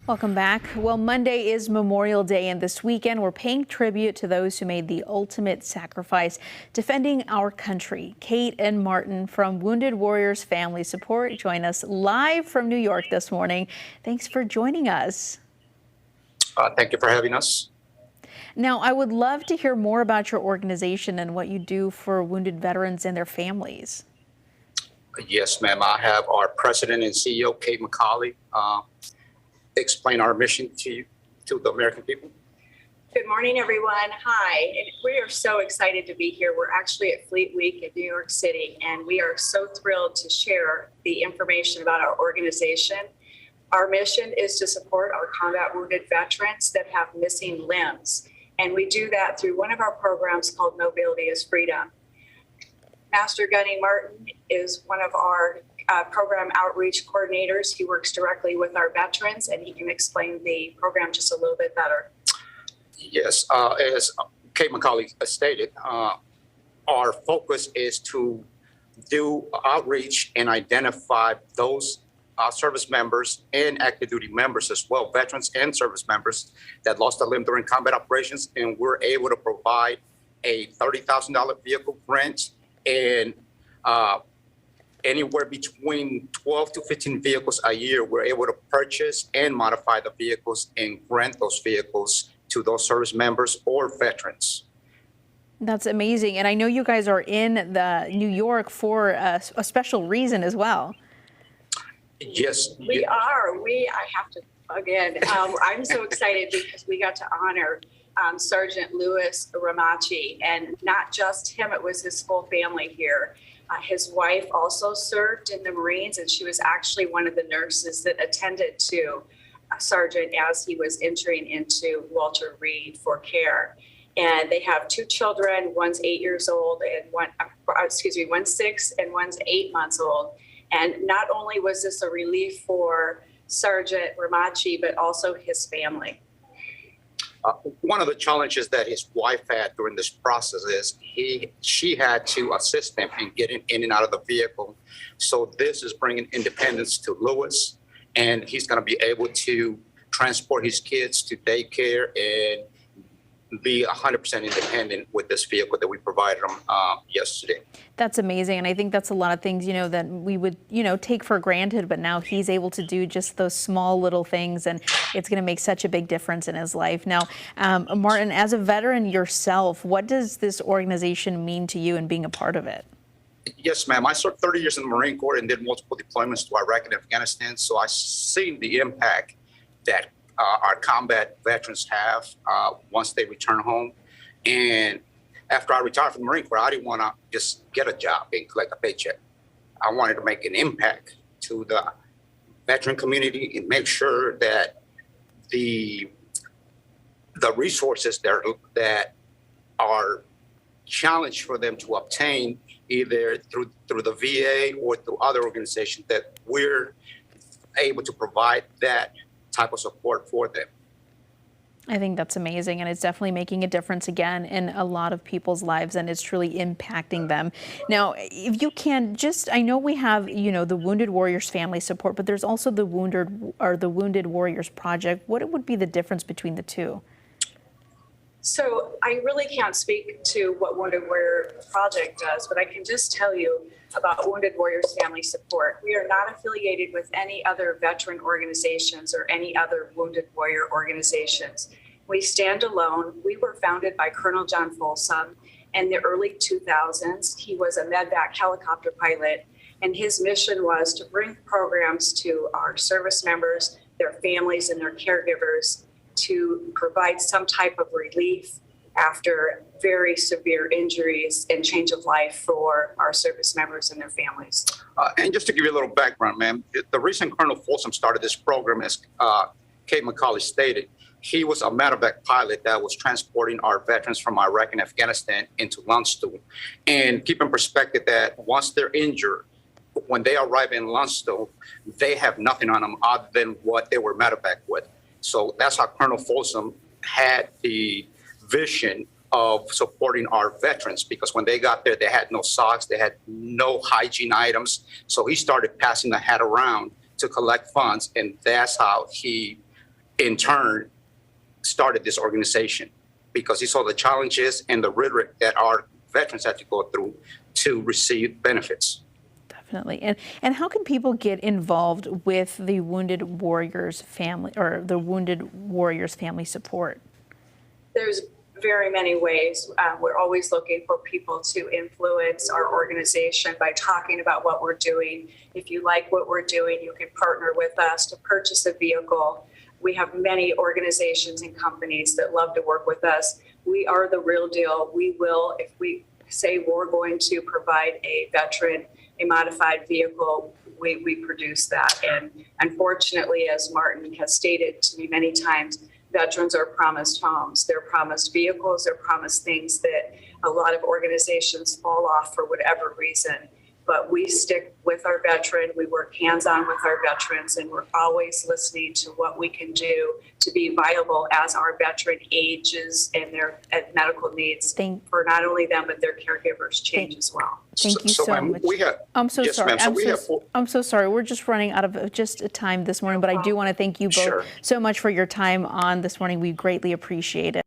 Welcome back. Well, Monday is Memorial Day, and this weekend we're paying tribute to those who made the ultimate sacrifice defending our country. Kate and Martin from Wounded Warriors Family Support join us live from New York this morning. Thanks for joining us. Thank you for having us. Now, I would love to hear more about your organization and what you do for wounded veterans and their families. Yes, ma'am. I have our president and CEO, Kate McCauley, explain our mission to the American people. Good morning, everyone. Hi. And we are so excited to be here. We're actually at Fleet Week in New York City, and we are so thrilled to share the information about our organization. Our mission is to support our combat wounded veterans that have missing limbs. And we do that through one of our programs called Mobility is Freedom. Master Gunny Martin is one of our program outreach coordinators. He works directly with our veterans, and he can explain the program just a little bit better. Yes, as Kate McCauley stated, our focus is to do outreach and identify those service members and active duty members as well, veterans and service members that lost a limb during combat operations, and we're able to provide a $30,000 vehicle rent and anywhere between 12 to 15 vehicles a year. We're able to purchase and modify the vehicles and rent those vehicles to those service members or veterans. That's amazing. And I know you guys are in the New York for a special reason as well. Yes. We are. I have to, again, I'm so excited because we got to honor Sergeant Louis Ramachi, and not just him, it was his full family here. His wife also served in the Marines, and she was actually one of the nurses that attended to Sergeant as he was entering into Walter Reed for care. And they have two children. One's 8 years old, and one's 6 and one's 8 months old. And not only was this a relief for Sergeant Ramachi, but also his family. One of the challenges that his wife had during this process is she had to assist him in getting in and out of the vehicle. So this is bringing independence to Louis, and he's going to be able to transport his kids to daycare and be 100% independent with this vehicle that we provided him yesterday. That's amazing. And I think that's a lot of things, that we would, take for granted. But now he's able to do just those small little things, and it's going to make such a big difference in his life. Now, Martin, as a veteran yourself, what does this organization mean to you and being a part of it? Yes, ma'am. I served 30 years in the Marine Corps and did multiple deployments to Iraq and Afghanistan. So I've seen the impact that our combat veterans have once they return home. And after I retired from the Marine Corps, I didn't want to just get a job and collect a paycheck. I wanted to make an impact to the veteran community and make sure that the resources that are challenged for them to obtain, either through the VA or through other organizations, that we're able to provide that type of support for them. I think that's amazing, and it's definitely making a difference again in a lot of people's lives, and it's truly impacting them. Now, if you can I know we have, the Wounded Warriors Family Support, but there's also the Wounded Warriors Project. What would be the difference between the two? So I really can't speak to what Wounded Warrior Project does, but I can just tell you about Wounded Warriors Family Support. We are not affiliated with any other veteran organizations or any other Wounded Warrior organizations. We stand alone. We were founded by Colonel John Folsom in the early 2000s. He was a medevac helicopter pilot, and his mission was to bring programs to our service members, their families, and their caregivers to provide some type of relief after very severe injuries and change of life for our service members and their families. And just to give you a little background, ma'am, the reason Colonel Folsom started this program, as Kate McCauley stated, he was a medevac pilot that was transporting our veterans from Iraq and Afghanistan into Landstuhl. And keep in perspective that once they're injured, when they arrive in Landstuhl, they have nothing on them other than what they were medevac with. So that's how Colonel Folsom had the vision of supporting our veterans, because when they got there, they had no socks, they had no hygiene items. So he started passing the hat around to collect funds, and that's how he in turn started this organization because he saw the challenges and the rhetoric that our veterans had to go through to receive benefits. Definitely. And how can people get involved with the Wounded Warriors family or the Wounded Warriors Family Support? There's very many ways. We're always looking for people to influence our organization by talking about what we're doing. If you like what we're doing, you can partner with us to purchase a vehicle. We have many organizations and companies that love to work with us. We are the real deal. We will, if we say we're going to provide a veteran a modified vehicle, we produce that. And unfortunately, as Martin has stated to me many times, veterans are promised homes, they're promised vehicles, they're promised things that a lot of organizations fall off for whatever reason. But we stick with our veteran, we work hands-on with our veterans, and we're always listening to what we can do to be viable as our veteran ages and their medical needs for not only them, but their caregivers change as well. Thank you so ma'am, much. we have, I'm so yes, sorry. ma'am. I'm so sorry. We're just running out of just time this morning, but I do want to thank you both Sure. so much for your time on this morning. We greatly appreciate it.